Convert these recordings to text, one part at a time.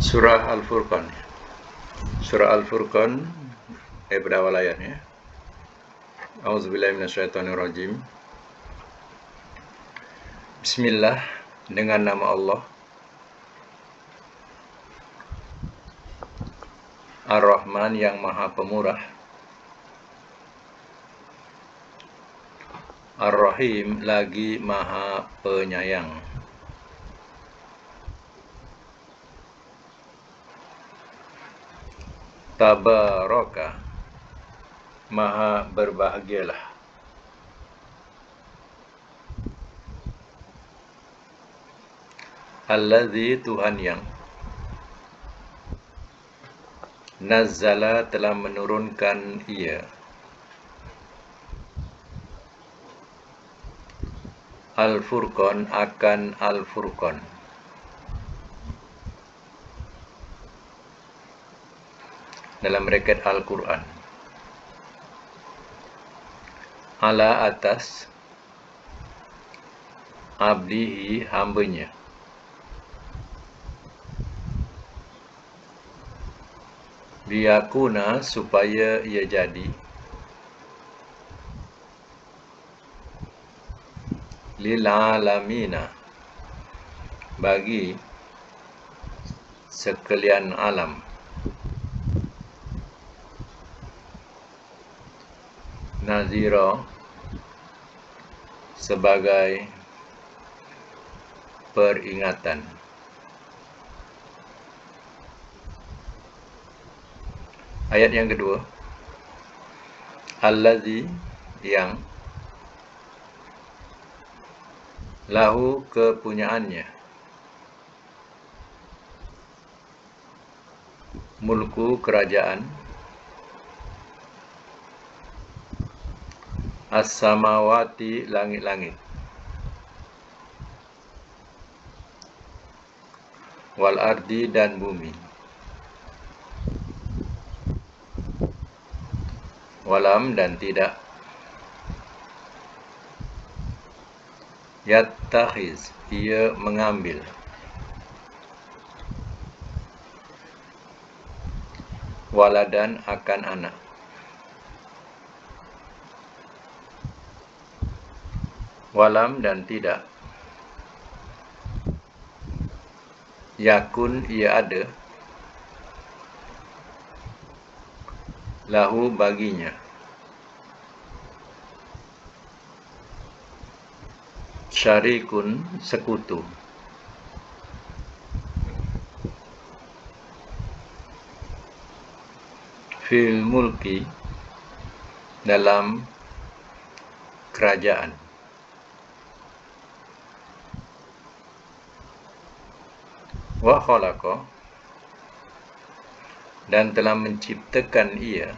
Surah Al-Furqan. Surah Al-Furqan daripada awal ayat ya. Auzubillahi minasyaitonirrajim. Bismillah, dengan nama Allah. Ar-Rahman, yang Maha Pemurah. Ar-Rahim, lagi Maha Penyayang. Tabaraka, Maha berbahagialah. Allazi, Tuhan yang nazzala, telah menurunkan ia, Al-Furqan, akan Al-Furqan. Dalam bracket Al-Quran. Ala, atas, abdihi, hambanya. Liyakuna, supaya ia jadi, lil alamina, bagi sekalian alam. Nazira, sebagai peringatan. Ayat yang kedua. Allazi, yang lahu, kepunyaannya, mulku, kerajaan, as-samawati, langit-langit, wal ardi, dan bumi, walam, dan tidak, yattakhiz, ia mengambil, waladan, akan anak, walam, dan tidak, yakun, ia ada, lahu, baginya, syarikun, sekutu, fil mulki, dalam kerajaan. Wa khalaqa, dan telah menciptakan ia,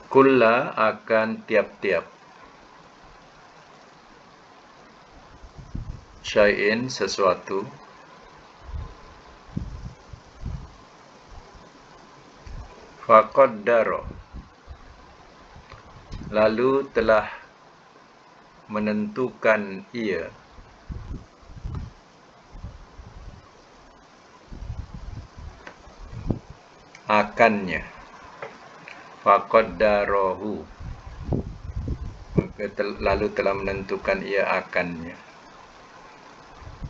kulla, akan tiap-tiap, syai'in, sesuatu, faqaddara, lalu telah menentukan ia, akannya, faqaddarahu, lalu telah menentukan ia akannya,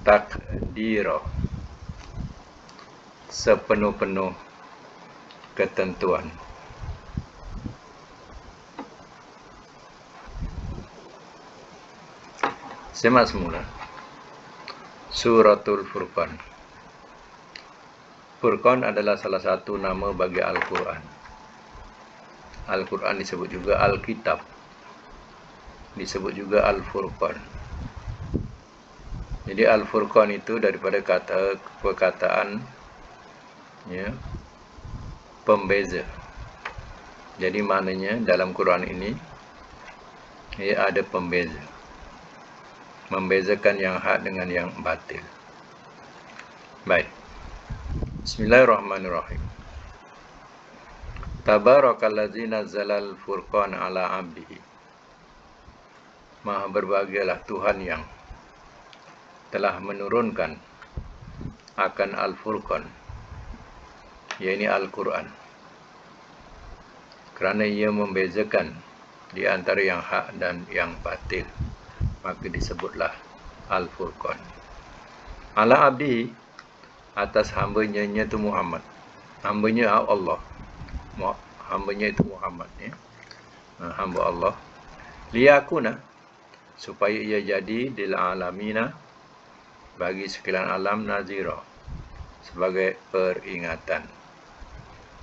takdira, sepenuh-penuh ketentuan. Simak semula. Suratul Furqan. Furqan adalah salah satu nama bagi Al-Quran. Al-Quran disebut juga Al-Kitab, disebut juga Al-Furqan. Jadi Al-Furqan itu daripada perkataan ya, pembeza. Jadi maknanya dalam Quran ini ia ada pembeza, membezakan yang hak dengan yang batil. Baik. Bismillahirrahmanirrahim. Tabarakallazi nazzalal furqan ala abdihi. Maha berbahagialah Tuhan yang telah menurunkan akan Al-Furqan, yaitu Al-Quran, kerana ia membezakan di antara yang hak dan yang batil, maka disebutlah Al-Furqan. Ala abdi, atas hambanya itu Muhammad, hambanya Allah, hambanya itu Muhammad, ya, hamba Allah, liyakuna, supaya ia jadi lil alamina, bagi sekalian alam, nazira, sebagai peringatan.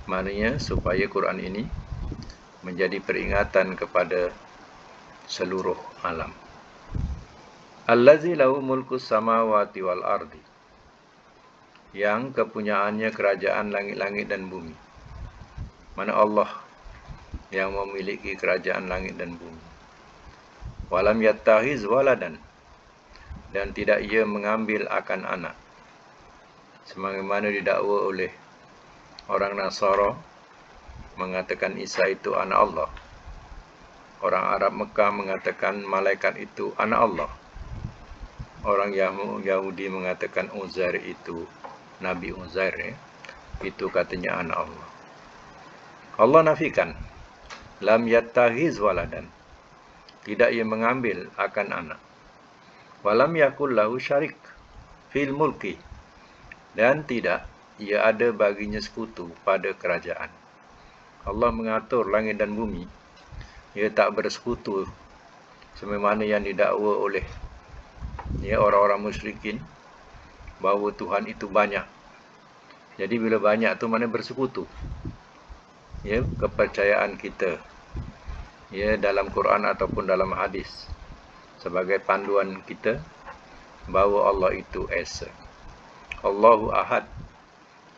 Maknanya supaya Quran ini menjadi peringatan kepada seluruh alam. Allazi lahu mulkus samawati wal ardi, yang kepunyaannya kerajaan langit-langit dan bumi. Mana Allah yang memiliki kerajaan langit dan bumi. Walam yattakhiz waladan, dan tidak ia mengambil akan anak, sebagaimana didakwa oleh orang Nasara, mengatakan Isa itu anak Allah. Orang Arab Mekah mengatakan malaikat itu anak Allah. Orang Yahudi mengatakan Uzair itu, Nabi Uzair, ya, itu katanya anak Allah. Allah nafikan, lam yattakhiz waladan, tidak ia mengambil akan anak. Walam yakul lahu syarik fil mulki, dan tidak ia ada baginya sekutu pada kerajaan. Allah mengatur langit dan bumi, ia tak bersekutu sebagaimana yang didakwa oleh orang-orang musyrikin, bahawa Tuhan itu banyak. Jadi bila banyak tu mana bersekutu. Kepercayaan kita dalam Quran ataupun dalam hadis sebagai panduan kita bahawa Allah itu Esa. Allahu Ahad,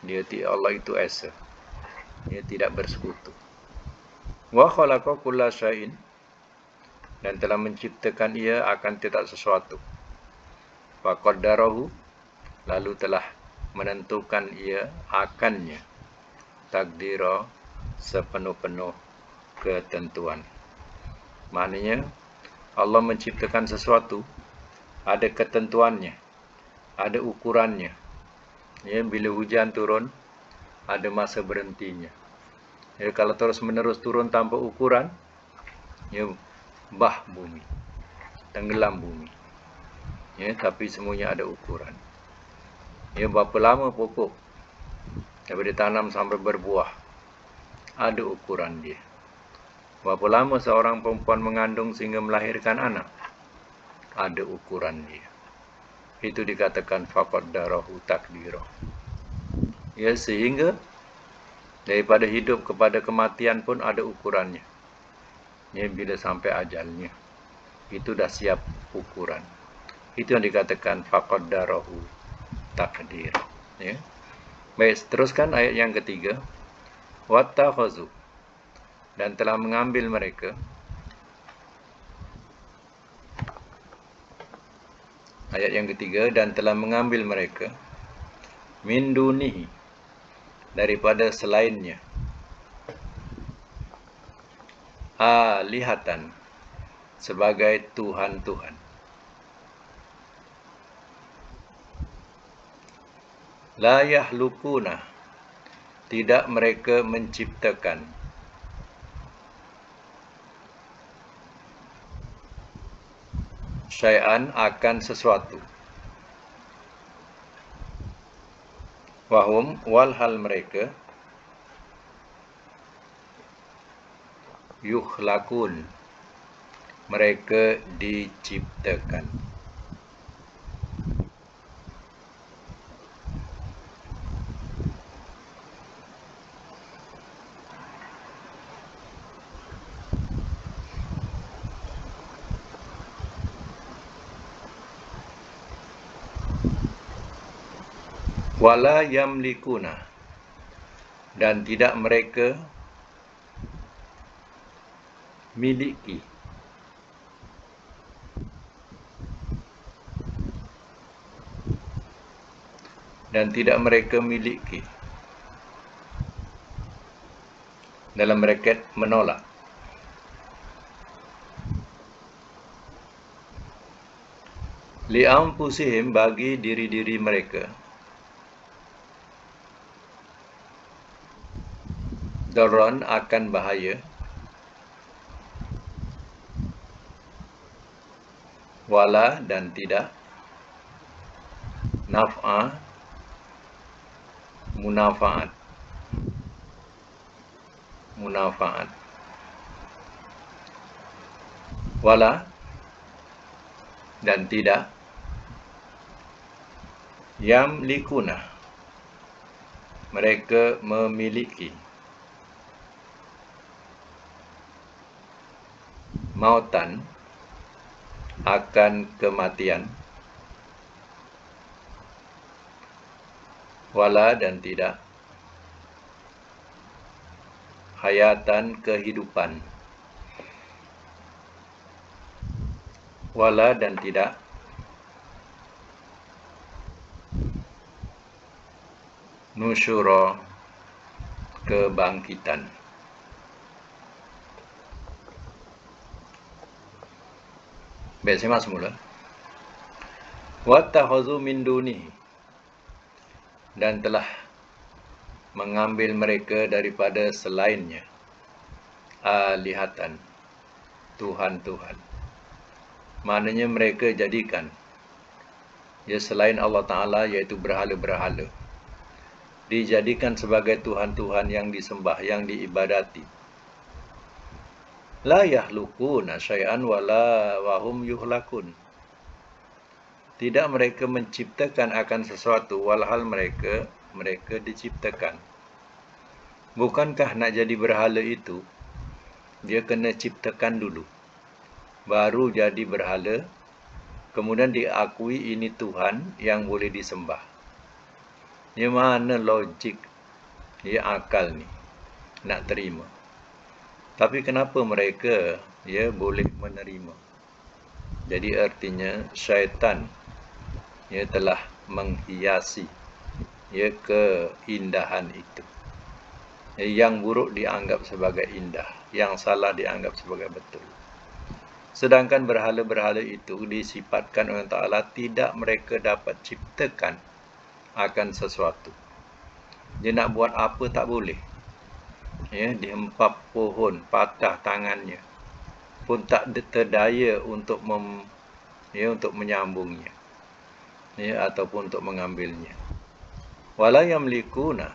Allah itu Esa, dia tidak bersekutu. Wa khalaqa kulla syai'in, dan telah menciptakan ia akan tiap sesuatu. Wa qaddarahu, lalu telah menentukan ia akannya, takdira, sepenuh-penuh ketentuan. Maknanya Allah menciptakan sesuatu, ada ketentuannya, ada ukurannya. Bila hujan turun, ada masa berhentinya. Kalau terus menerus turun tanpa ukuran, bah bumi, tenggelam bumi. Tapi semuanya ada ukuran. Berapa lama pokok daripada tanam sampai berbuah, ada ukuran dia. Berapa lama seorang perempuan mengandung sehingga melahirkan anak, ada ukuran dia. Itu dikatakan faqaddarahu takdira. Sehingga daripada hidup kepada kematian pun ada ukurannya. Bila sampai ajalnya, itu dah siap ukuran. Itu yang dikatakan faqaddarahu takdir. Baik, teruskan ayat yang ketiga. Wattakhazu, dan telah mengambil mereka. Ayat yang ketiga, dan telah mengambil mereka min dunihi, daripada selainnya, alihatan, sebagai Tuhan-Tuhan. La yahlukuna, tidak mereka menciptakan. Syai'an, akan sesuatu. Wahum, walhal mereka, yukhlakun, mereka diciptakan. Wala yamlikuna, dan tidak mereka miliki. Dan tidak mereka miliki. Dalam braket menolak. Li'anfusihim, bagi diri-diri mereka, darran, akan bahaya, wala, dan tidak, naf'a, munafaat, wala, dan tidak, yamlikuna, mereka memiliki, mautan, akan kematian, wala, dan tidak, hayatan, kehidupan, wala, dan tidak, nusyura, kebangkitan. Baik, simak semula. Wattakhazu min dunihi, dan telah mengambil mereka daripada selainnya, alihatan, Tuhan-Tuhan. Maknanya mereka jadikan selain Allah Ta'ala, iaitu berhala-berhala, dijadikan sebagai Tuhan-Tuhan yang disembah, yang diibadati. La yahlukuna syai'an wala wahum yuhlakun, tidak mereka menciptakan akan sesuatu, walhal mereka diciptakan. Bukankah nak jadi berhala itu, dia kena ciptakan dulu, baru jadi berhala, kemudian diakui ini Tuhan yang boleh disembah. Dia mana logik, dia akal ni nak terima. Tapi kenapa mereka boleh menerima? Jadi artinya syaitan telah menghiasi keindahan itu. Yang buruk dianggap sebagai indah, yang salah dianggap sebagai betul. Sedangkan berhala-berhala itu disifatkan oleh Ta'ala tidak mereka dapat ciptakan akan sesuatu. Dia nak buat apa tak boleh. Dihempap pohon, patah tangannya, pun tak terdaya untuk untuk menyambungnya, ataupun untuk mengambilnya. Wala yamlikuna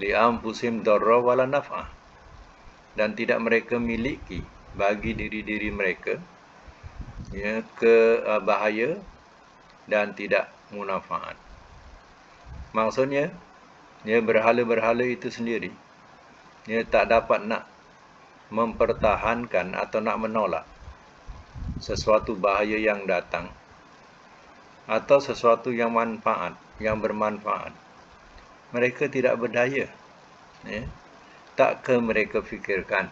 li'anfusihim darra wala naf'a, dan tidak mereka miliki bagi diri-diri mereka bahaya dan tidak munafaat. Maksudnya berhala-berhala itu sendiri tak dapat nak mempertahankan atau nak menolak sesuatu bahaya yang datang atau sesuatu yang bermanfaat. Mereka tidak berdaya. Tak ke mereka fikirkan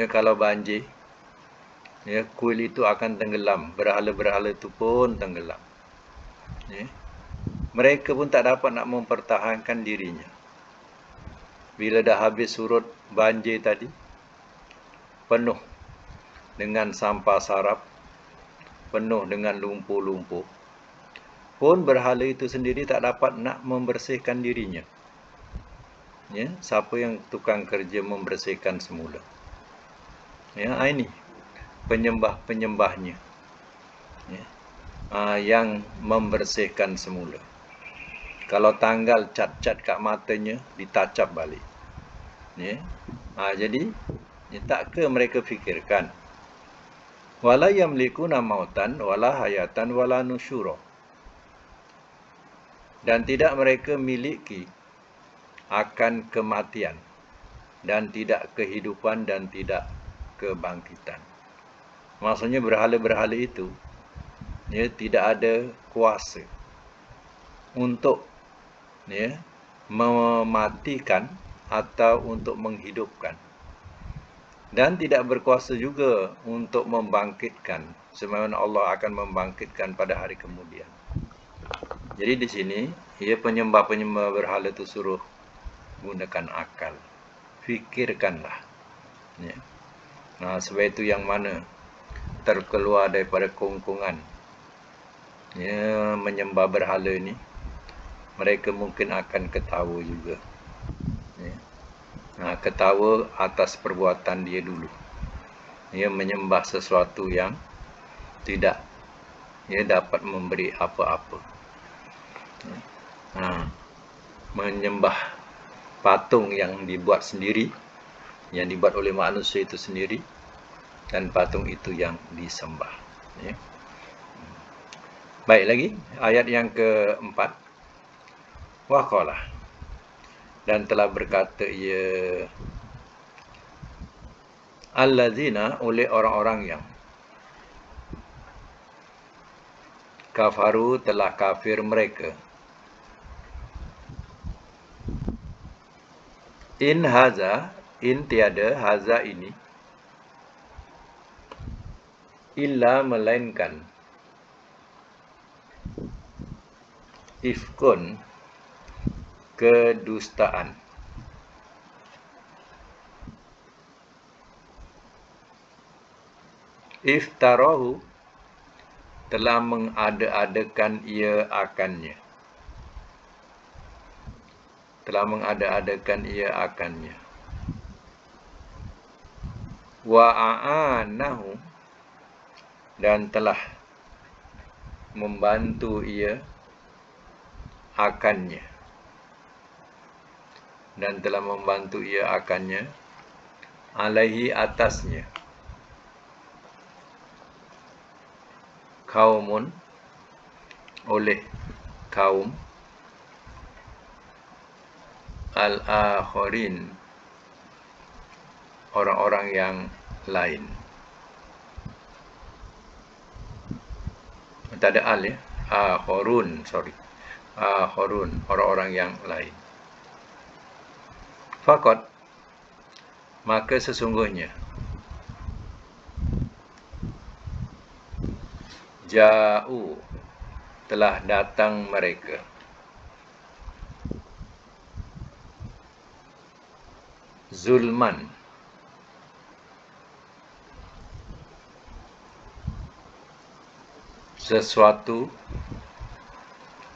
kalau banjir, kuil itu akan tenggelam, berhala-berhala itu pun tenggelam. Mereka pun tak dapat nak mempertahankan dirinya. Bila dah habis surut banjir tadi, penuh dengan sampah sarap, penuh dengan lumpur-lumpur, pun berhala itu sendiri tak dapat nak membersihkan dirinya. Siapa yang tukang kerja membersihkan semula? Ini penyembah-penyembahnya yang membersihkan semula. Kalau tanggal cat-cat kat matanya, ditacap balik. Jadi tak ke mereka fikirkan. Wala yamlikuna mautan wala hayatan wala nusyura, dan tidak mereka miliki akan kematian, dan tidak kehidupan, dan tidak kebangkitan. Maksudnya berhala-berhala itu tidak ada kuasa untuk mematikan atau untuk menghidupkan, dan tidak berkuasa juga untuk membangkitkan, sebagaimana Allah akan membangkitkan pada hari kemudian. Jadi di sini penyembah-penyembah berhala itu suruh gunakan akal, fikirkanlah. Sebab itu yang mana terkeluar daripada kongkongan ya, menyembah berhala ni, mereka mungkin akan ketawa juga. Ya. Ketawa atas perbuatan dia dulu. Dia menyembah sesuatu yang tidak dapat memberi apa-apa. Menyembah patung yang dibuat sendiri, yang dibuat oleh manusia itu sendiri, dan patung itu yang disembah. Ya. Baik, lagi ayat yang keempat. Waqala, dan telah berkata ia, allazina, oleh orang-orang yang kafaru, telah kafir mereka, in haza, in tiada, haza ini, illa melainkan, ifkun, kedustaan. Iftarahu, telah mengada-adakan ia akannya. Telah mengada-adakan ia akannya. Wa a'anahu, dan telah membantu ia akannya. Dan telah membantu ia akannya, alaihi, atasnya, kaumun, oleh kaum, al-akhirin, orang-orang yang lain. Tak ada al, ya. Akhirun, akhirun, orang-orang yang lain. Faqad, maka sesungguhnya, ja'u, telah datang mereka, zulman, sesuatu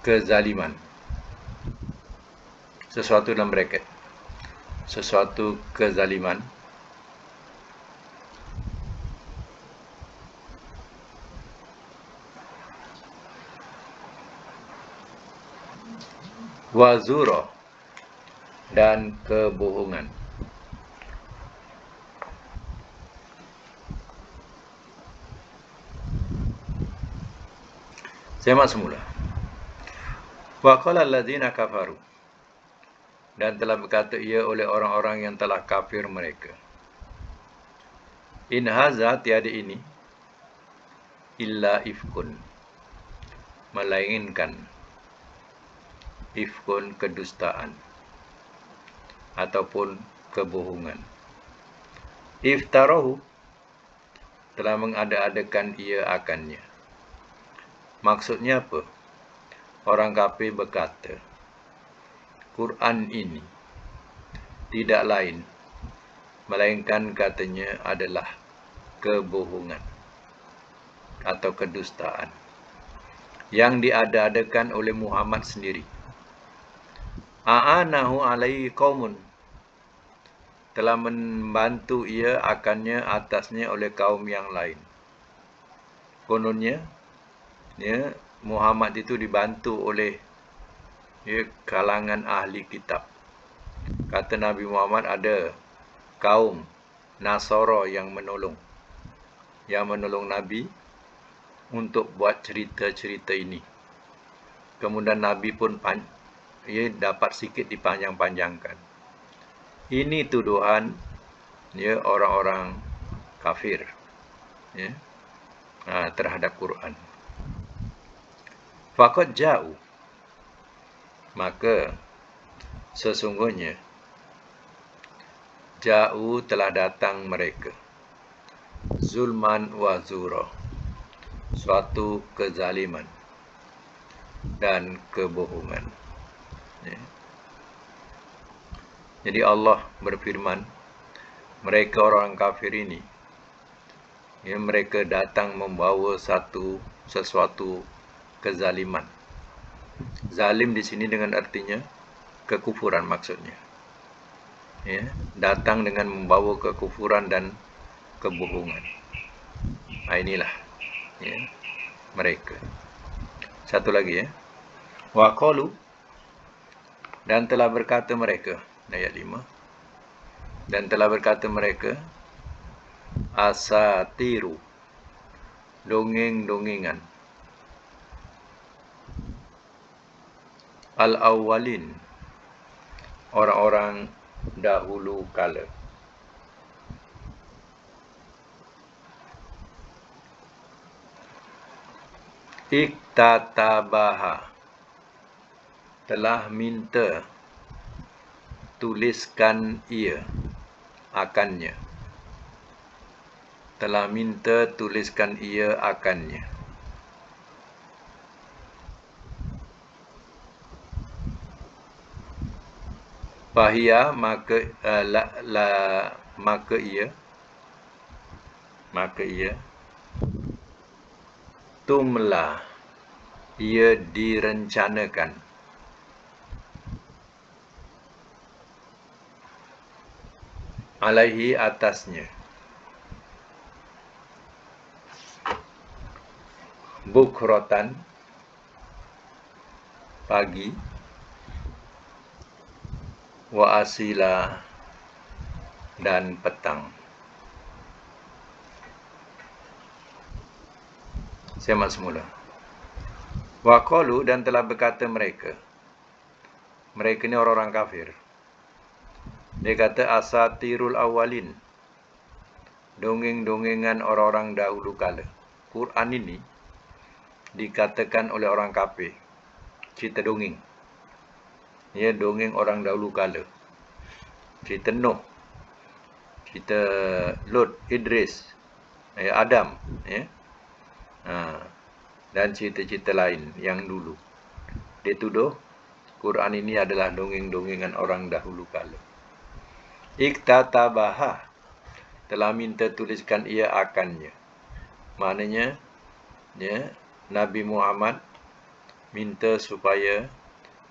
kezaliman, sesuatu dalam bracket, sesuatu kezaliman, wazura, dan kebohongan. Semak semula. Wa qala allazina kafaru, dan telah berkata ia oleh orang-orang yang telah kafir mereka, in haza, tiada ini, illa ifkun, melainkan ifkun, kedustaan ataupun kebohongan. Iftarahu, telah mengada-adakan ia akannya. Maksudnya apa? Orang kafir berkata, Quran ini tidak lain melainkan katanya adalah kebohongan atau kedustaan yang diada-adakan oleh Muhammad sendiri. A'anahu alaihi qaumun, telah membantu ia akannya, atasnya, oleh kaum yang lain. Kononnya, ya, Muhammad itu dibantu oleh kalangan ahli kitab. Kata Nabi Muhammad ada kaum Nasara yang menolong Nabi untuk buat cerita-cerita ini. Kemudian Nabi pun dapat sikit dipanjang-panjangkan. Ini tuduhan orang-orang kafir terhadap Quran. Faqad ja'u, maka sesungguhnya, ja'u, telah datang mereka, zulman wa zura, suatu kezaliman dan kebohongan. Jadi Allah berfirman, mereka orang kafir ini, mereka datang membawa sesuatu kezaliman. Zalim di sini dengan artinya kekufuran maksudnya. Ya, datang dengan membawa kekufuran dan kebohongan. Inilah ya, mereka. Satu lagi ya. Wa qalu, dan telah berkata mereka, ayat 5. Dan telah berkata mereka, asatiru, dongeng-dongengan, al-awwalin, orang-orang dahulu kala. Iktatabaha, telah minta, tuliskan ia, akannya. Telah minta, tuliskan ia akannya. Fahia, maka ia tumla, ia direncanakan, alaihi, atasnya, bukrotan, pagi, wa asila, dan petang. Semak semula. Wa qalu, dan telah berkata mereka. Mereka ni orang-orang kafir. Dia kata asatirul awalin, dongeng-dongengan orang-orang dahulu kala. Quran ini dikatakan oleh orang kafir cerita dongeng. Ya, dongeng orang dahulu kala. Cerita Nuh, cerita Lut, Idris, Adam, ya. Dan cerita-cerita lain yang dulu. Dia tuduh Quran ini adalah dongeng-dongengan orang dahulu kala. Iktatabaha, telah minta tuliskan ia akannya. Maknanya, ya, Nabi Muhammad minta supaya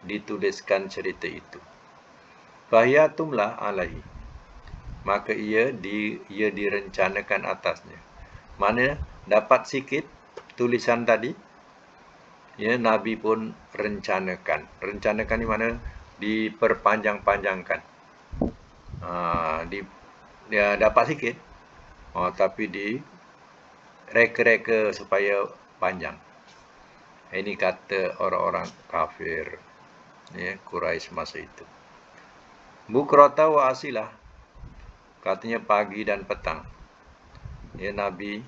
dituliskan cerita itu. Fahiyatumlah alaihi, maka ia direncanakan atasnya. Mana dapat sikit tulisan tadi, ya, Nabi pun rencanakan. Rencanakan di mana? Diperpanjang-panjangkan. Dia dapat sikit, tapi di reka-reka supaya panjang. Ini kata orang-orang kafir, ya, Quraisy masa itu. Bukrata wa asilah, katanya pagi dan petang. Ya, Nabi,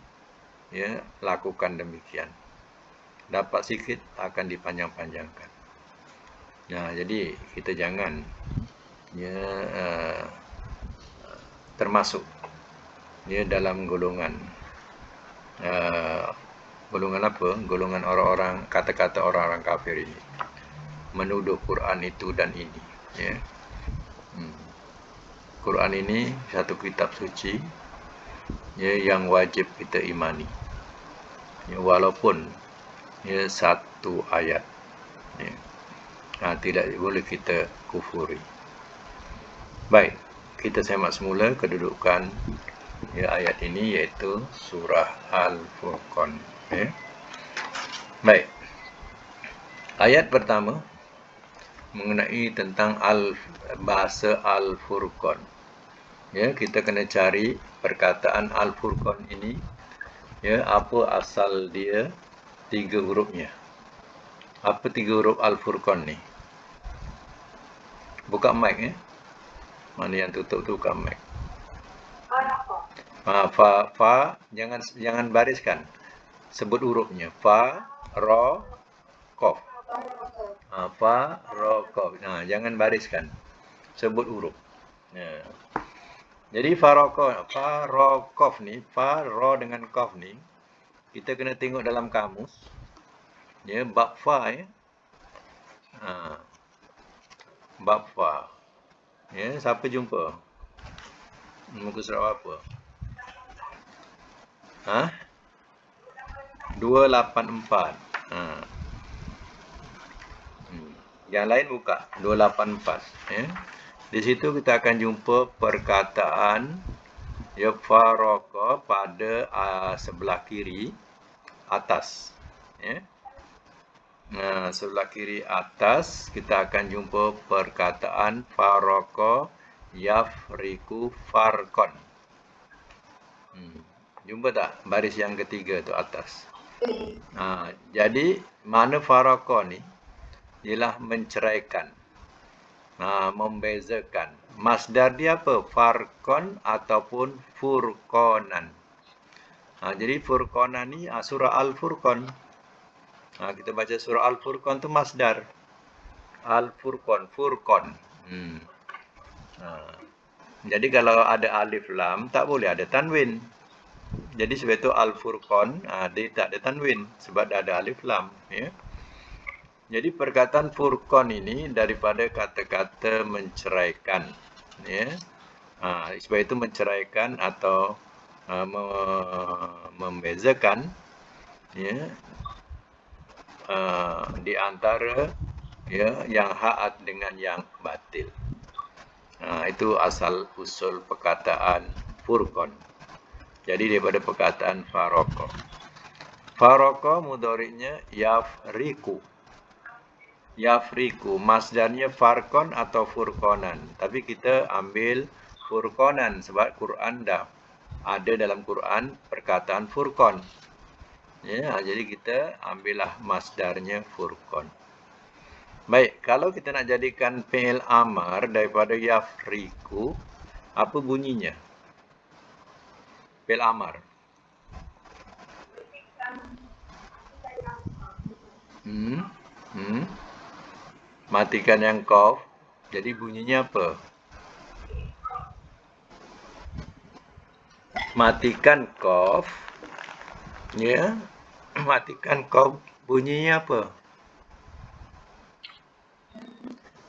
ya, lakukan demikian. Dapat sikit akan dipanjang-panjangkan. Nah, jadi kita jangan, ya, termasuk, ya, dalam golongan apa? Golongan orang-orang, kata-kata orang-orang kafir ini, menuduh Quran itu dan ini, ya. Quran ini satu kitab suci, ya, yang wajib kita imani, ya, walaupun, ya, satu ayat, ya, tidak boleh kita kufuri. Baik, kita semak semula kedudukan, ya, ayat ini, iaitu surah Al-Furqan, ya. Baik, ayat pertama mengenai tentang bahasa Al-Furqan. Ya, kita kena cari perkataan Al-Furqan ini, ya, apa asal dia 3 hurufnya. Apa 3 huruf Al-Furqan ni? Buka mic, ya. Mana yang tutup tu buka mic. Fa, jangan bariskan. Sebut hurufnya. Fa, ra, qaf. Fa, ra, qaf. Jangan bariskan. Sebut huruf. Ya. Jadi fa, ra, qaf ni, fa, ra dengan qaf ni, kita kena tengok dalam kamus. Ya, bab fa, ya. Bab fa. Ya, siapa jumpa? Muka surat apa? 284. Yang lain buka 284 ya. Di situ kita akan jumpa perkataan ya faraka pada sebelah kiri atas ya. Nah, sebelah kiri atas kita akan jumpa perkataan faraka yafriku farkon. Jumpa tak baris yang ketiga tu atas? Jadi mana faraka ni ialah menceraikan, membezakan. Masdar dia apa? Farkon ataupun furqonan. Jadi furqonan ni surah Al-Furqan. Kita baca surah Al-Furqan tu masdar. Al-Furqan, Furqan. Jadi kalau ada alif lam tak boleh ada tanwin. Jadi sebab itu Al-Furqan dia tak ada tanwin sebab dah ada alif lam ya. Jadi perkataan furqan ini daripada kata-kata menceraikan ya. Sebab itu menceraikan atau membezakan ya di antara ya yang hak dengan yang batil. Itu asal usul perkataan furqan. Jadi daripada perkataan faraka. Faraka mudhari'nya yafriku. Yafriku masdarnya farkon atau furqonan. Tapi kita ambil furqonan sebab Quran dah ada dalam Quran perkataan furqon. Ya, jadi kita ambillah masdarnya furqon. Baik, kalau kita nak jadikan fi'il amar daripada yafriku, apa bunyinya? Fi'il amar. Matikan yang qaf. Jadi bunyinya apa? Matikan qaf. Ya. Matikan qaf bunyinya apa?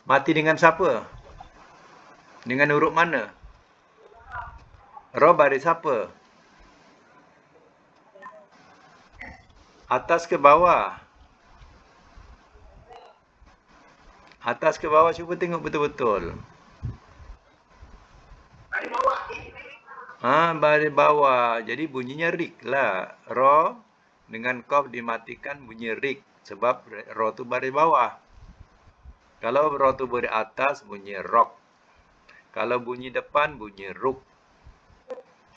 Mati dengan siapa? Dengan huruf mana? Ra baris apa? Atas ke bawah? Atas ke bawah, cuba tengok betul-betul. Baris bawah. Jadi bunyinya rik lah. Ra dengan qaf dimatikan bunyi rik. Sebab ra tu baris bawah. Kalau ra tu baris atas bunyi rok. Kalau bunyi depan bunyi ruk.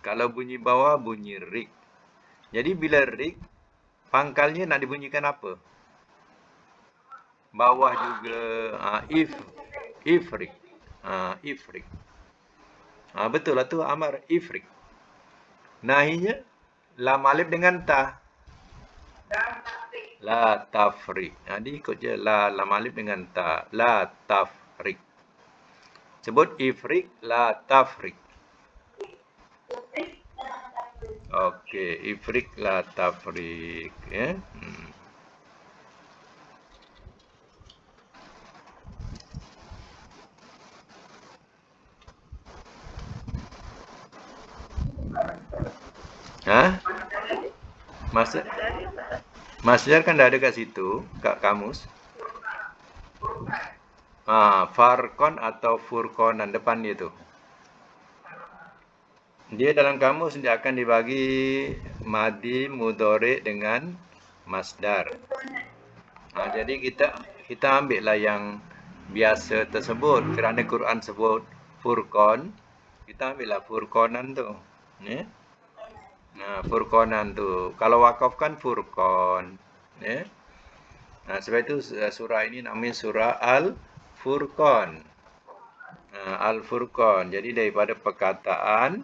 Kalau bunyi bawah bunyi rik. Jadi bila rik, pangkalnya nak dibunyikan apa? Bawah juga ifrik. Ifrik. Betul lah tu amar ifrik. Nahinya lam alif dengan ta. La tafrik. Jadi ikut je lam alif dengan ta. La tafrik. Sebut ifrik la tafrik. Okey, ifrik la tafrik ya. Masdar kan dah ada kat situ, kat kamus. Farkon atau furqonan depan dia tu. Dia dalam kamus dia akan dibagi madi mudhari dengan masdar. Jadi kita ambil lah yang biasa tersebut kerana Quran sebut furqon. Kita ambil lah furqonan tu. Ya. Furqonan tu. Kalau wakaf kan furqon. Ya. Sebab itu surah ini namanya surah Al-Furqan. Al-Furqan. Jadi daripada perkataan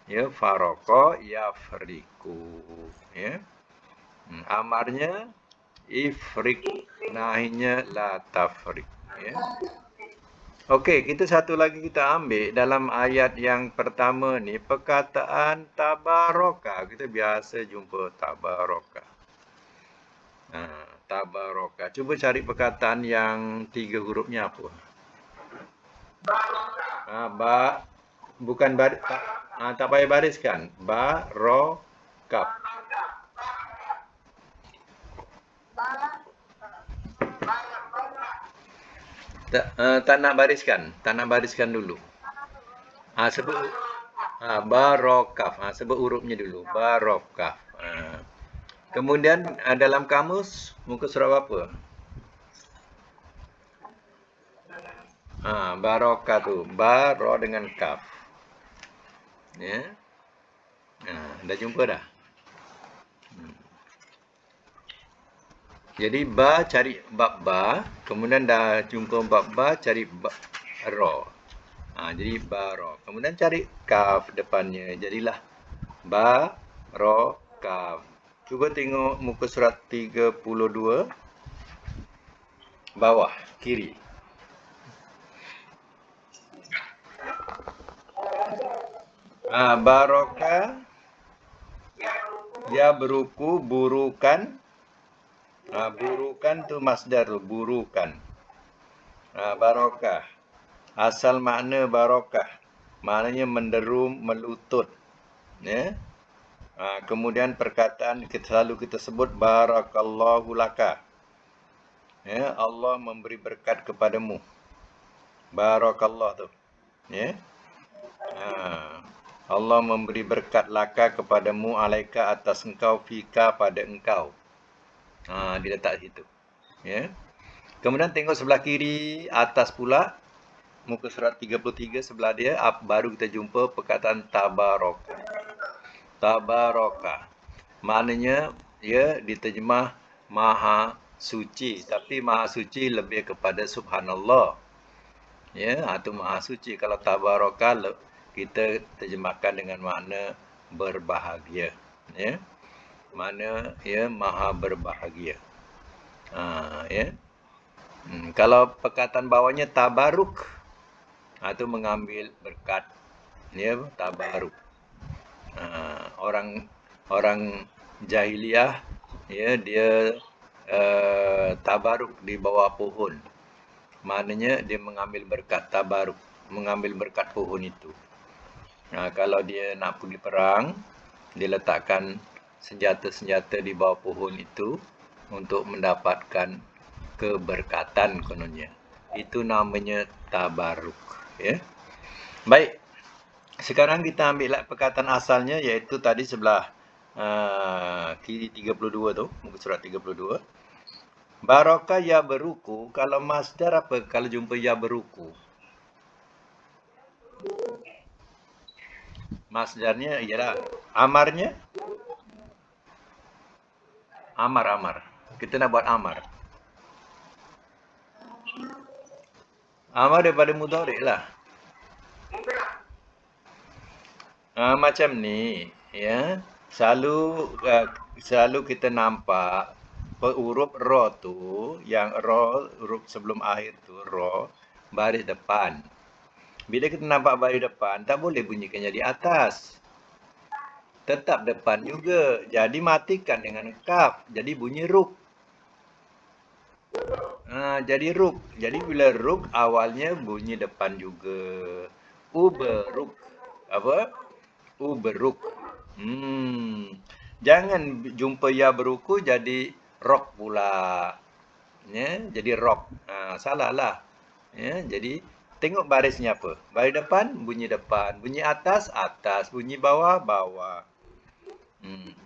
ya faraka yafriku. Ya. Amarnya ifrik, nahinya la tafrik. Ya. Okey, kita satu lagi kita ambil dalam ayat yang pertama ni perkataan tabaraka. Kita biasa jumpa tabaraka. Tabaraka. Cuba cari perkataan yang 3 hurufnya apa? Bukan baris. Tak payah bariskan. Barakah. Tak nak bariskan. Tak nak bariskan dulu. Sebut barokaf. Sebut hurufnya dulu. Barokaf. Kemudian dalam kamus muka surat berapa? Barokah tu. Baro dengan kaf. Ya. Dah jumpa dah? Jadi ba cari bab ba, kemudian dah jumpa bab ba cari bab ro. Jadi ba ro. Kemudian cari kaf depannya. Jadilah ba ro kaf. Cuba tengok muka surat 32 bawah kiri. Barokah ya beruku burukan. Burukan tu masdar tu, burukan. Barokah. Asal makna barokah. Maknanya menderum, melutut. Ya. Kemudian perkataan selalu kita sebut barakallahu laka. Ya, Allah memberi berkat kepadamu. Barakallah tu. Ya. Allah memberi berkat laka kepadamu, alaika atas engkau, fika pada engkau. Diletak situ. Ya. Kemudian tengok sebelah kiri atas pula muka surat 33 sebelah dia baru kita jumpa perkataan tabaraka. Tabaraka. Maknanya ya diterjemah maha suci, tapi maha suci lebih kepada subhanallah. Ya, itu maha suci. Kalau tabaraka kita terjemahkan dengan makna berbahagia. Ya. Mana ya maha berbahagia. Ya. Kalau perkataan bawahnya tabaruk, itu mengambil berkat. Ya, tabaruk. Orang jahiliyah ya dia tabaruk di bawah pohon. Maknanya dia mengambil berkat tabaruk, mengambil berkat pohon itu. Kalau dia nak pergi perang, dia letakkan senjata-senjata di bawah pohon itu untuk mendapatkan keberkatan kononnya. Itu namanya tabaruk. Ya. Baik. Sekarang kita ambil perkataan asalnya iaitu tadi sebelah kiri 32 tu, muka surat 32. Barakah ya beruku, kalau masdar apa kalau jumpa ya beruku? Masdarnya ialah amarnya. Amar. Kita nak buat amar. Amar daripada mudhari' lah. Macam ni, ya. Selalu kita nampak huruf ra tu, yang ra huruf sebelum akhir tu ra baris depan. Bila kita nampak baris depan, tak boleh bunyikannya di atas. Tetap depan juga. Jadi matikan dengan kaf. Jadi bunyi ruk. Jadi ruk. Jadi bila ruk awalnya bunyi depan juga. Uberuk. Apa? Uberuk. Jangan jumpa ya beruku jadi rock pula. Ya, jadi rock. Salah lah. Ya, jadi tengok barisnya apa. Baris depan, bunyi depan. Bunyi atas, atas. Bunyi bawah, bawah.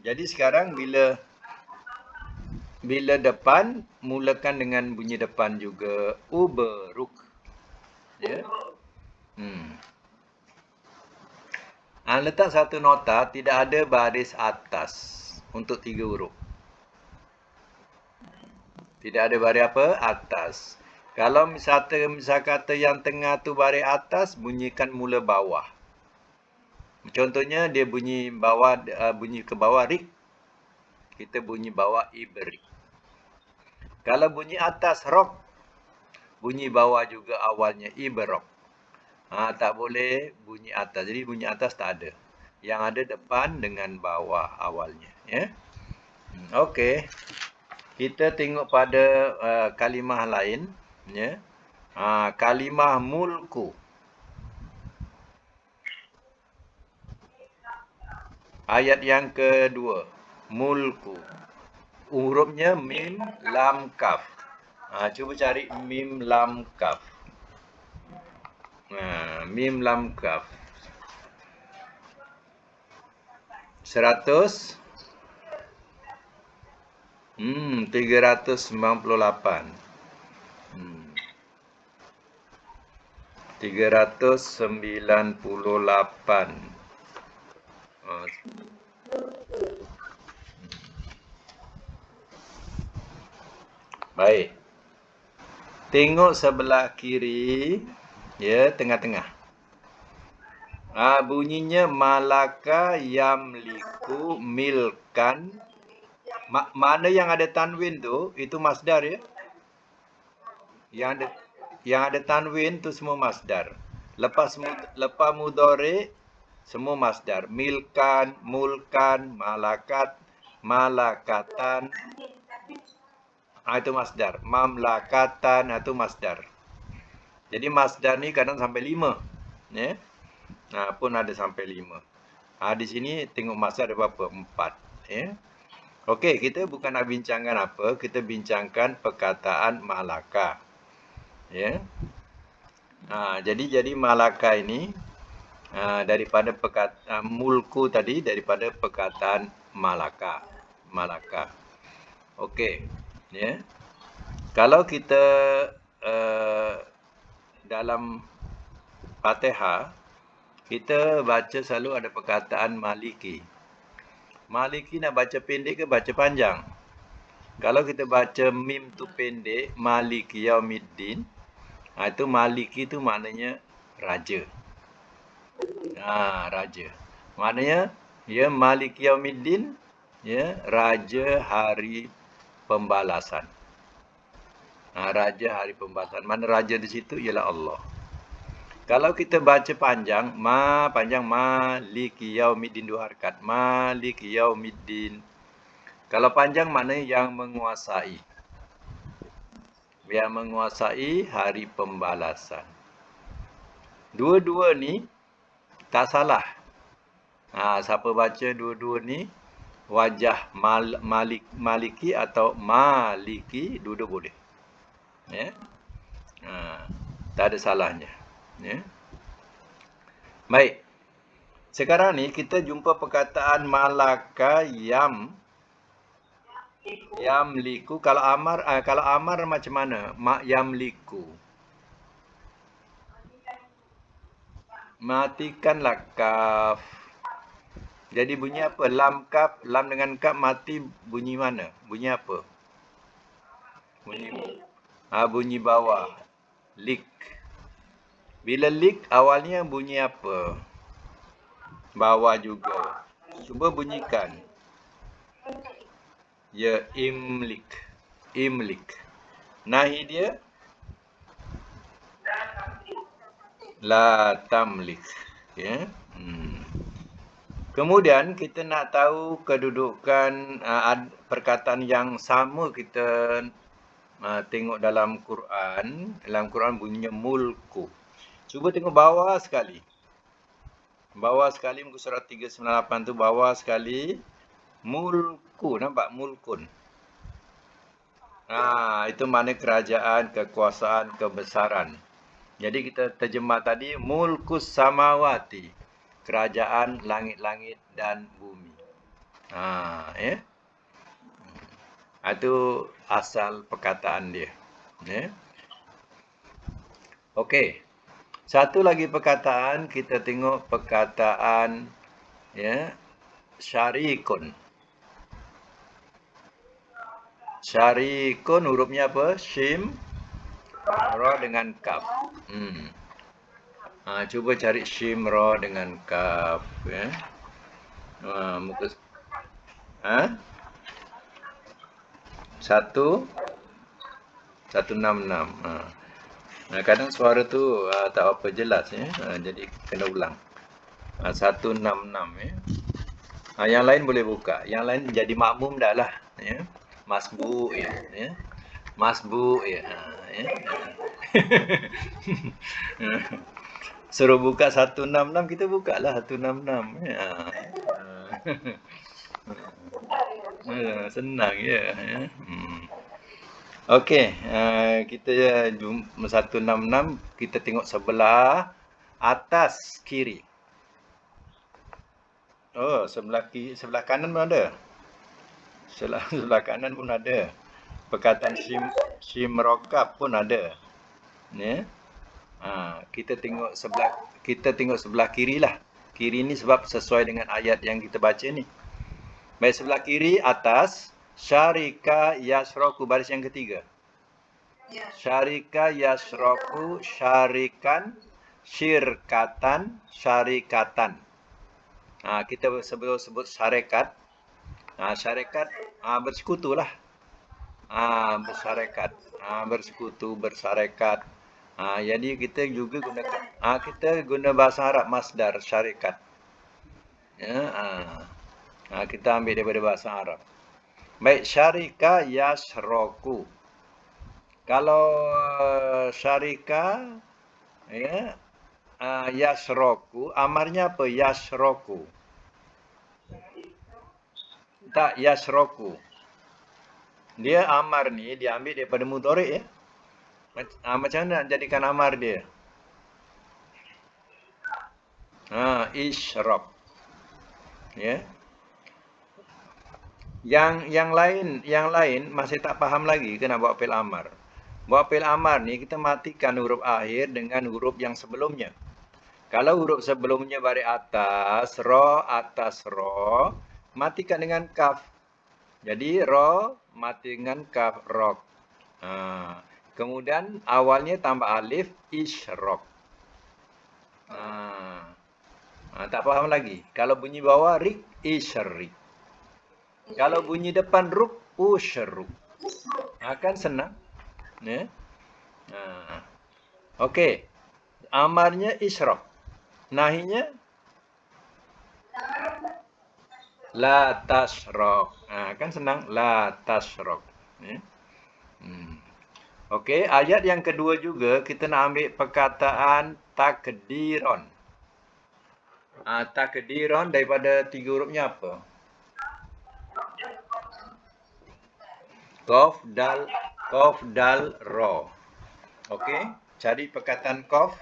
Jadi sekarang bila depan, mulakan dengan bunyi depan juga. Uberuk. Ya. Letak satu nota, tidak ada baris atas untuk 3 huruf. Tidak ada baris apa? Atas. Kalau misal kata yang tengah tu baris atas, bunyikan mula bawah. Contohnya dia bunyi bawah, bunyi ke bawah rik. Kita bunyi bawah ibrik. Kalau bunyi atas rock, bunyi bawah juga awalnya ibrok. Tak boleh bunyi atas. Jadi bunyi atas tak ada. Yang ada depan dengan bawah awalnya. Ya. Okey. Kita tengok pada kalimah lain. Ya. Kalimah mulku. Ayat yang kedua. Mulku. Hurufnya mim lam kaf. Cuba cari mim lam kaf. Mim lam kaf. 100. 398. 398. Oh, baik. Tengok sebelah kiri, ya, tengah-tengah. Bunyinya malaka yamliku milkan. Mana yang ada tanwin tu, itu masdar ya. Yang ada tanwin tu semua masdar. Lepas mudhari semua masdar. Milkan, mulkan, malakat, malakatan. Itu masdar. Mamlakatan itu masdar. Jadi masdar ni kadang sampai 5. Ya. Pun ada sampai 5. Di sini tengok masdar ada berapa? 4. Ya. Okey, kita bukan nak bincangkan apa, kita bincangkan perkataan malaka. Ya. Jadi malaka ini daripada mulku tadi daripada perkataan malaka. Malaka. Okey. Ya. Kalau kita dalam Fatihah kita baca selalu ada perkataan maliki. Maliki nak baca pendek ke baca panjang? Kalau kita baca mim tu pendek, maliki yaumiddin, itu maliki tu maknanya raja. Raja. Maknanya ya maliki yaumiddin, ya raja hari pembalasan. Raja hari pembalasan. Mana raja di situ ialah Allah. Kalau kita baca panjang, panjang maliki yaumiddin 2 harakat. Maliki yaumiddin. Kalau panjang maknanya yang menguasai. Yang menguasai hari pembalasan. Dua-dua ni tak salah. Siapa baca dua-dua ni wajah maliki atau maliki dua-dua boleh. Ya. Tak ada salahnya. Ya. Baik. Sekarang ni kita jumpa perkataan malaka yamliku. Kalau amar macam mana? Yamliku. Matikanlah kaf. Jadi bunyi apa? Lam kaf, lam dengan kaf mati bunyi mana? Bunyi apa? Bunyi bawah. Lik. Bila lik awalnya bunyi apa? Bawah juga. Cuba bunyikan. Ya, imlik. Imlik. Nahi dia? La tamlik. Ya. Kemudian kita nak tahu kedudukan perkataan yang sama kita tengok dalam Quran. Dalam Quran bunyinya mulku. Cuba tengok bawah sekali. Bawah sekali muka surat 398 tu bawah sekali. Mulku, nampak? Mulkun. Itu makna kerajaan, kekuasaan, kebesaran. Jadi kita terjemah tadi mulkus samawati. Kerajaan langit-langit dan bumi. Ya. Itu asal perkataan dia. Ya. Okey. Satu lagi perkataan, kita tengok perkataan ya syarikun. Syarikun hurufnya apa? Shim, ra dengan kaf. Cuba cari shim, ra dengan kaf ya. Muka 166. Kadang suara tu tak apa jelas ya. Jadi kena ulang. 166 ya. Yang lain boleh buka. Yang lain jadi makmum dah lah ya. Masbu ya. Masbu ya. Suruh buka 166 kita bukalah 166 ya. Senang ya. Okey, kita 166 kita tengok sebelah atas kiri. Oh, sebelah kanan pun ada. Sebelah kanan pun ada. Perkataan sim rokab pun ada. Ya. Kita tengok sebelah kiri lah. Kiri ni sebab sesuai dengan ayat yang kita baca ni. Baik, sebelah kiri atas syarika yasroku, baris yang ketiga. Syarika yasroku syarikan syirkatan syarikatan. Kita sebut syarikat. Syarikat bersekutulah. Bersyarekat, bersekutu, bersyarikat. Jadi kita juga guna bahasa Arab masdar syarikat. Ya, kita ambil daripada bahasa Arab. Baik, syarika yasroku. Kalau syarika ya, yasroku, amarnya apa? Yasroku. Tak, yasroku. Dia amar ni dia ambil daripada mudhari' ya. Macam mana nak jadikan amar dia? Isyraq. Ya. Yang lain masih tak faham lagi kena buat fi'il amar. Buat fi'il amar ni kita matikan huruf akhir dengan huruf yang sebelumnya. Kalau huruf sebelumnya baris atas ro, matikan dengan kaf. Jadi ro mati dengan kaf, rok. Kemudian awalnya tambah alif, isyraq. Tak faham lagi. Kalau bunyi bawah rik, isyrik. Kalau bunyi depan ruk, usyruk. Kan senang. Ya. Okey. Amarnya isyraq. Nahinya la tasyraq. Kan senang. La tasyraq. Ya. Okey, ayat yang kedua juga kita nak ambil perkataan takdiron. Takdiron daripada 3 hurufnya apa? Qaf, dal, ra. Okey, cari perkataan qaf.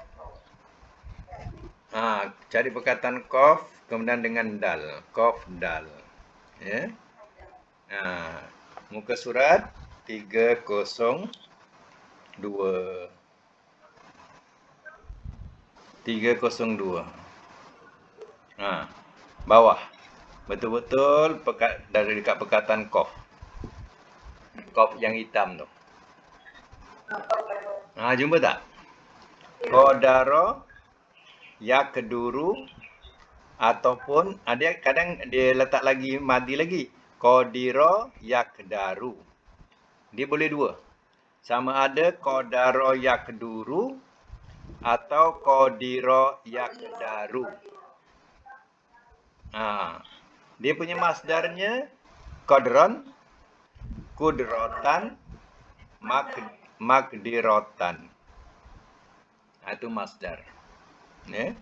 Cari perkataan qaf kemudian dengan dal. Qaf, dal. Ya. Muka surat 302. 302. Bawah. Betul-betul dari dekat perkataan qaf. Qaf yang hitam tu. Jumpa tak? Qadara yakduru ataupun dia kadang dia letak lagi madi lagi. Qadira yakdaru. Dia boleh dua. Sama ada qadara yakduru atau qadira yakdaru. Dia punya masdarnya qadran, kudratan, makdirotan. Itu masdar. Ya.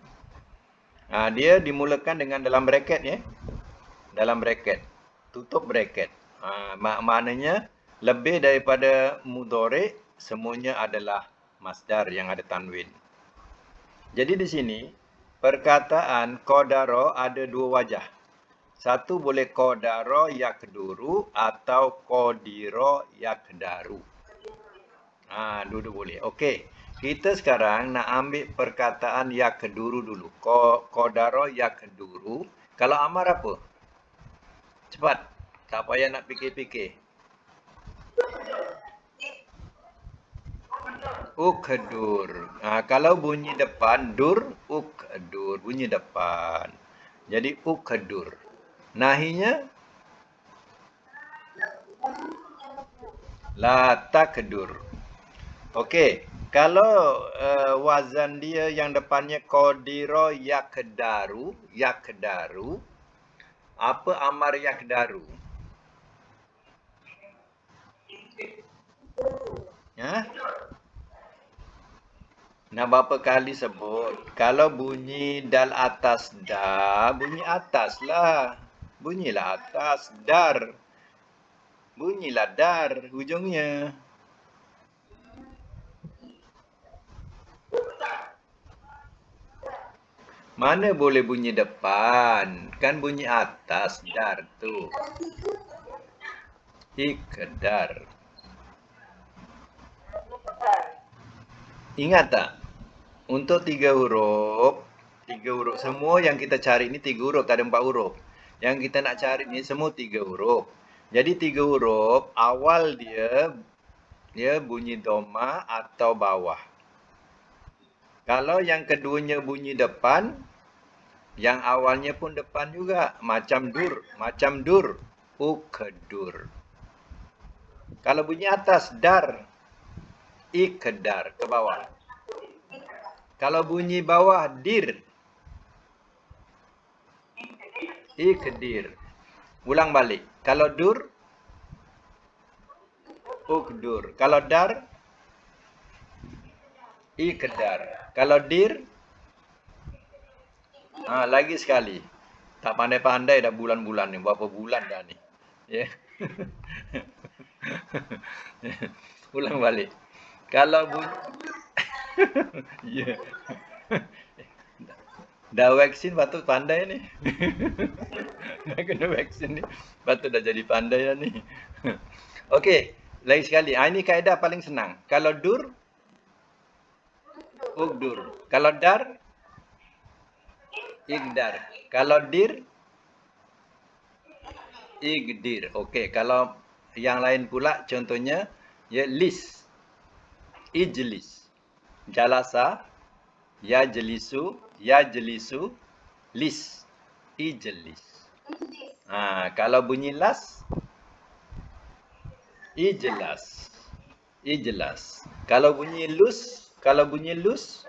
Dia dimulakan dengan dalam bracket ya. Dalam bracket. Tutup bracket. Maknanya lebih daripada mudhari' semuanya adalah masdar yang ada tanwin. Jadi di sini perkataan qadara ada dua wajah. Satu boleh qadara yakduru atau qadira yakdaru. Dua-dua boleh. Okey. Kita sekarang nak ambil perkataan yakduru dulu. Qadara yakduru. Kalau amar apa? Cepat. Tak payah nak fikir-fikir. Ukdur. Kalau bunyi depan dur, ukdur. Bunyi depan. Jadi ukdur. Nahinya la takdur. Okey, kalau wazan dia yang depannya qadira yakdaru, apa amar yakdaru? Nak berapa kali sebut? Kalau bunyi dal atas da, bunyi atas lah. Bunyilah atas, dar. Bunyilah dar hujungnya. Mana boleh bunyi depan? Kan bunyi atas, dar tu. Ikedar. Ingat tak? Untuk tiga huruf semua yang kita cari ni tiga huruf, tak ada empat huruf. Yang kita nak cari ni semua tiga huruf. Jadi tiga huruf awal dia bunyi doma atau bawah. Kalau yang keduanya bunyi depan, yang awalnya pun depan juga, macam dur, ukedur. Kalau bunyi atas dar, ikedar ke bawah. Kalau bunyi bawah dir, ikdir. Ulang balik. Kalau dur, ukdur. Kalau dar, ikedar. Kalau dir, lagi sekali. Tak pandai-pandai dah bulan-bulan ni. Berapa bulan dah ni. Ya. Yeah. Ulang balik. Kalau bunyi... Ya. Dah vaksin patut pandai ni. Dah kena vaksin ni. Patut dah jadi pandai dah ni. Okey, lagi sekali. Ini kaedah paling senang. Kalau dur, ukdur. Kalau dar, igdar. Kalau dir, igdir. Okey, kalau yang lain pula contohnya ya lis. Ijlis. Jalasa, ya jelisu, lis. Ijlis. Kalau bunyi las, ijlas. Kalau bunyi lus,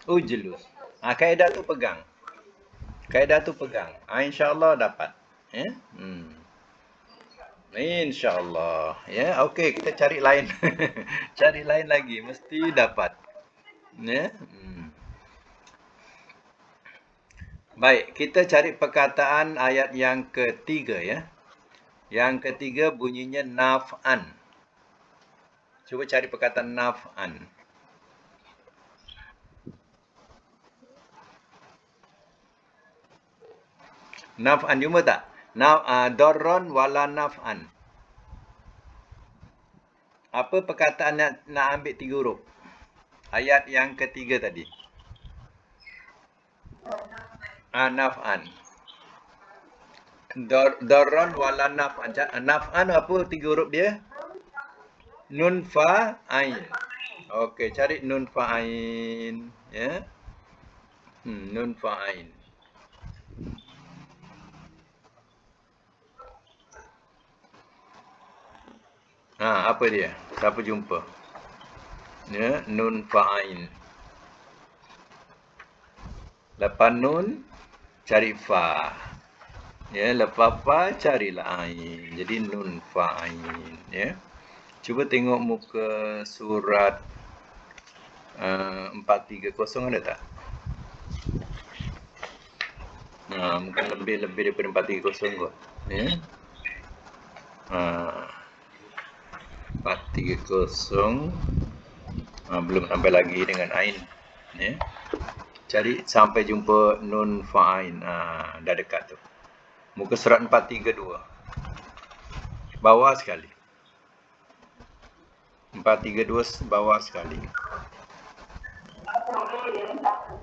ujlus. Kaedah tu pegang. InsyaAllah dapat. Ya. InsyaAllah. Ya, okey, kita cari lain. Cari lain lagi, mesti dapat. Ya. Baik, kita cari perkataan ayat yang ketiga ya. Yang ketiga bunyinya naf'an. Cuba cari perkataan naf'an. Naf'an, jumpa tak? Darron wala naf'an. Apa perkataan nak ambil tiga huruf? Ayat yang ketiga tadi. Naf'an. Darron wala naf'an. Naf'an apa tiga huruf dia? Nun fa ain. Okey, cari nun fa ain ya. Nun fa ain. Apa dia? Siapa jumpa? Ya, nun fa ain. Lepas nun cari fa. Ya, lepas fa carilah ain. Jadi nun fa ain ya. Cuba tengok muka surat 430 ada tak? Mungkin lebih daripada 430 kot. Ya. 430. Belum sampai lagi dengan ain. Ya. Cari sampai jumpa nun fa ain. Dah dekat tu. Muka surat 432. Bawah sekali. 432 bawah sekali.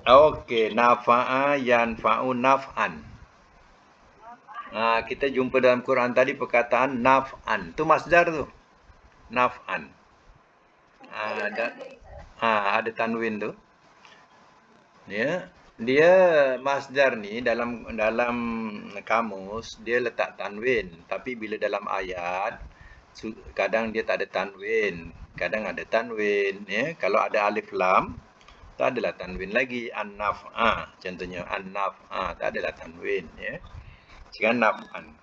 Okey, nafa'a yanfa'u naf'an. Kita jumpa dalam Quran tadi perkataan naf'an. Tu masdar tu. Naf'an. Ada tanwin tu. Ya. Dia masdar ni dalam kamus dia letak tanwin, tapi bila dalam ayat kadang dia tak ada tanwin, kadang ada tanwin ya. Kalau ada alif lam tak adalah tanwin lagi. An-naf'a contohnya, an-naf'a tak adalah tanwin ya. Sekarang naf'an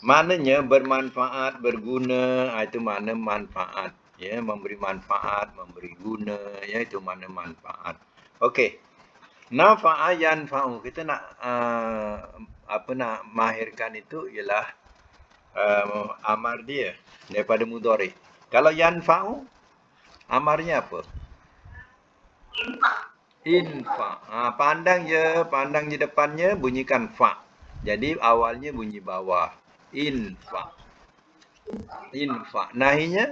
maknanya bermanfaat, berguna, itu makna manfaat ya, memberi manfaat, memberi guna ya, itu makna manfaat. Okey, nafa'a yanfa'u, kita nak nak mahirkan itu ialah amar dia daripada mudhari. Kalau yanfa'u amarnya apa? Infa. Pandang je depannya bunyikan fa. Jadi awalnya bunyi bawah. Infa. Infa. Nahinya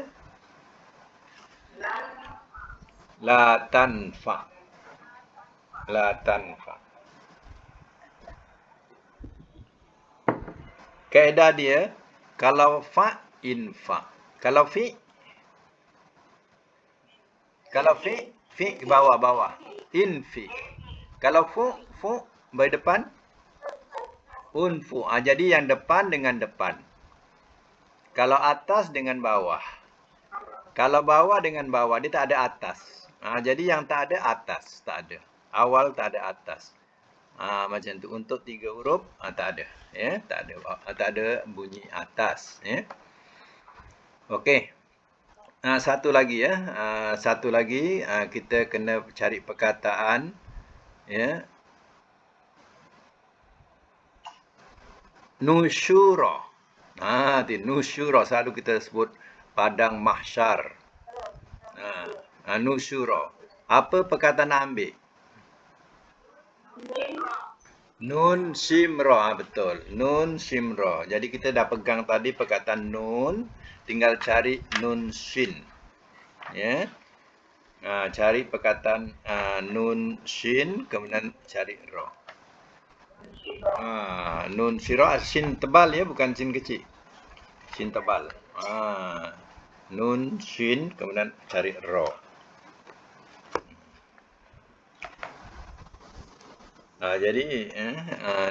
la tanfa. La tanfa. Kaedah dia, kalau fa, infa. Kalau fi ke bawah-bawah. Infi. Kalau fu berdepan, unfu. Jadi yang depan dengan depan. Kalau atas dengan bawah. Kalau bawah dengan bawah, dia tak ada atas. Jadi yang tak ada atas, tak ada. Awal tak ada atas. Macam tu. Untuk 3 huruf, tak ada. Ya, tak ada bunyi atas. Ya. Okey. Satu lagi ya. Satu lagi, kita kena cari perkataan. Ya. Nusyura. Nusyura. Selalu kita sebut padang mahsyar. Nusyura. Apa perkataan nak ambil? Nun simra. Betul. Nun simra. Jadi kita dah pegang tadi perkataan nun. Tinggal cari nun shin. Ya. Cari perkataan nun shin. Kemudian cari ra. Nun sira. Shin tebal ya. Bukan shin kecil. Shin tebal. Nun shin. Kemudian cari ra. Jadi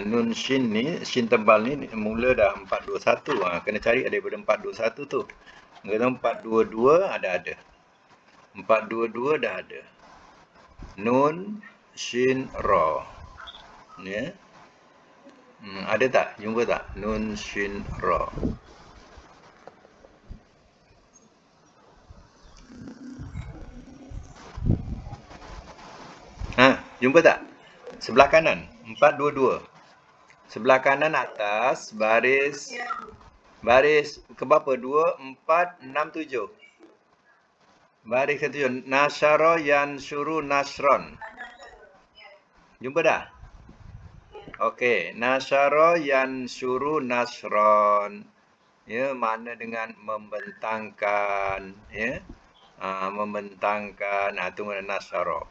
nun shin ni, shin tebal ni mula dah 421. Kena cari daripada 421 tu. Kata 422 ada. 422 dah ada. Nun shin ra. Ya. Ada tak? Jumpa tak? Nun shin ra. Jumpa tak? Sebelah kanan 422. Sebelah kanan atas baris ke berapa? 2 4 6 7. Baris ke-7. Nasyara yansyuru nasron. Jumpa dah? Okey, nasyara yansyuru nasron. Ya, makna dengan membentangkan, ya. Membentangkan, itu makna nasyara.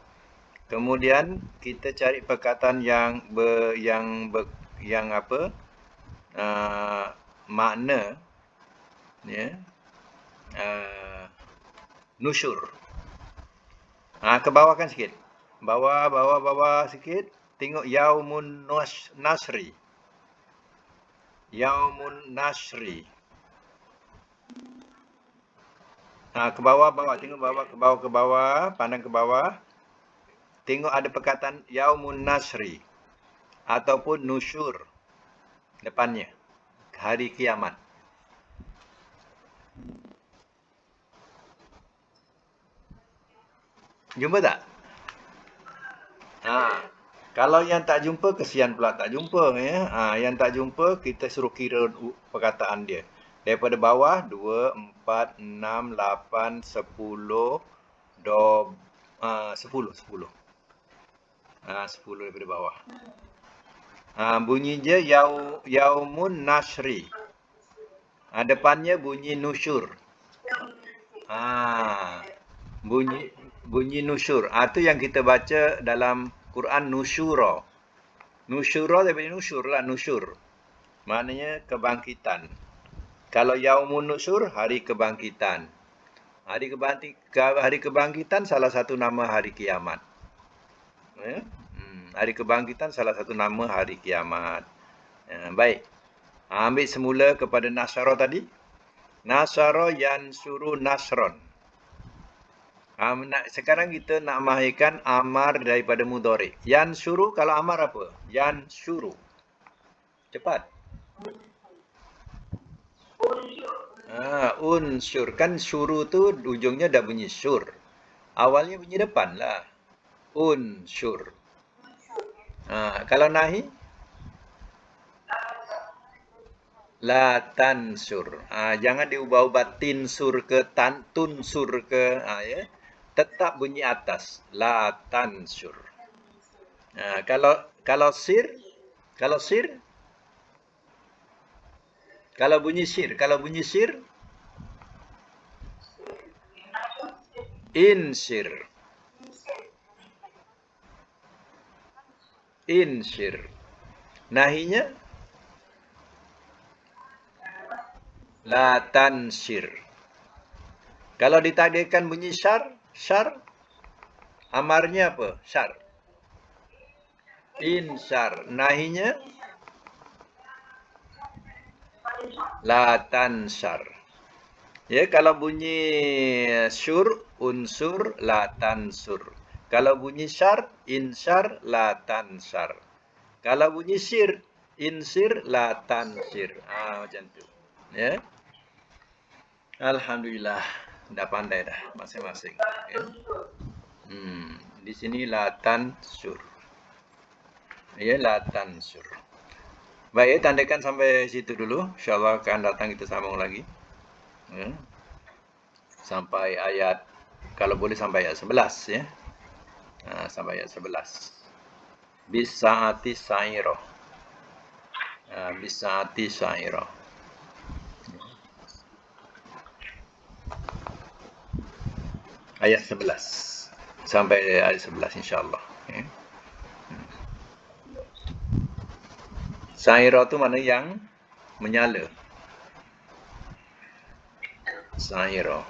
Kemudian kita cari perkataan yang apa? Makna, ya. Nusyur. Ke bawah kan sikit. Bawah sikit. Tengok yaumun nasri. Yaumun nasri. Ke bawah. Tengok ke bawah. Pandang ke bawah. Tengok ada perkataan yaumun nasri. Ataupun nusyur. Depannya. Hari kiamat. Jumpa tak? Kalau yang tak jumpa, kesian pula tak jumpa. Ya. Yang tak jumpa, kita suruh kira perkataan dia. Daripada bawah, 2, 4, 6, 8, 10, 10 daripada bawah. Bunyi je yaumun nasri. Depannya bunyi nusyur. Bunyi nusyur. Itu yang kita baca dalam Quran nusyura. Nusyura daripada nusyur lah. Nusyur. Maknanya kebangkitan. Kalau yaumun nusyur, hari kebangkitan. Hari kebangkitan salah satu nama hari kiamat. Ya? Hari kebangkitan salah satu nama hari kiamat. Baik. Ambil semula kepada nasyara tadi. Nasyara yansuru nasron. Sekarang kita nak mahirkan amar daripada mudhari'. Yansuru, kalau amar apa? Yansuru. Cepat. Unsur. Kan syuru tu ujungnya dah bunyi syur. Awalnya bunyi depan lah. Unsur. Kalau nahi? La tansur. Jangan diubah-ubah tinsur ke tunsur ke. Ya. Tetap bunyi atas. La tansur. Kalau sir, kalau sir, kalau bunyi sir, insir, insir. Nahinya la tansir. Kalau ditakdirkan bunyi syar, amarnya apa? Syar. Insar. Nahinya la tansar. Ya, kalau bunyi unsur, la tansur. Kalau bunyi syar, insar, la tansar. Kalau bunyi insir, la tansir. Macam tu. Ya. Alhamdulillah, dah pandai dah masing-masing. Ya. Di sini la tansur. Ya, la tansur. Baik, tandakan sampai situ dulu. InsyaAllah akan datang kita sambung lagi. Ya. Sampai ayat, kalau boleh sampai ayat 11 ya. Sampai ayat 11. Bisa'ati sa'iro. Bisa'ati sa'iro. Ayat 11. Sampai ayat 11 insyaAllah. Ya. Sa'iro itu mana yang menyala. Sa'iro.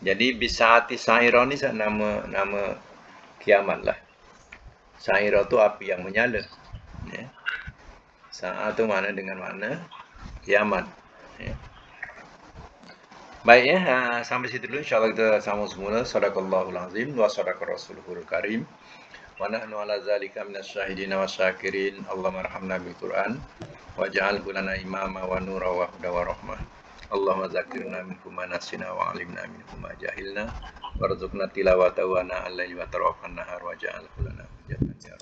Jadi bisa'ati sa'iro ni nama kiamat lah. Sa'iro tu api yang menyala. Ya. Saat tu mana dengan makna kiamat. Ya. Baik ya, sampai situ dulu insyaAllah kita sambung semula. Sadaqallahul azim wa sadaqar rasulul karim. Wa nahnu ala zalika minasyahidina wa syakirin. Allahumma arhamna bil Qur'an waj'alhu lana imama wa nura wa huda wa rahmah. Allahumma zakirna minkum ma nasina wa alimna minkum ma jahilna warzuqna tilawatahu ana al-laili wa tarafan nahar waj'alhu lana hujjatan ya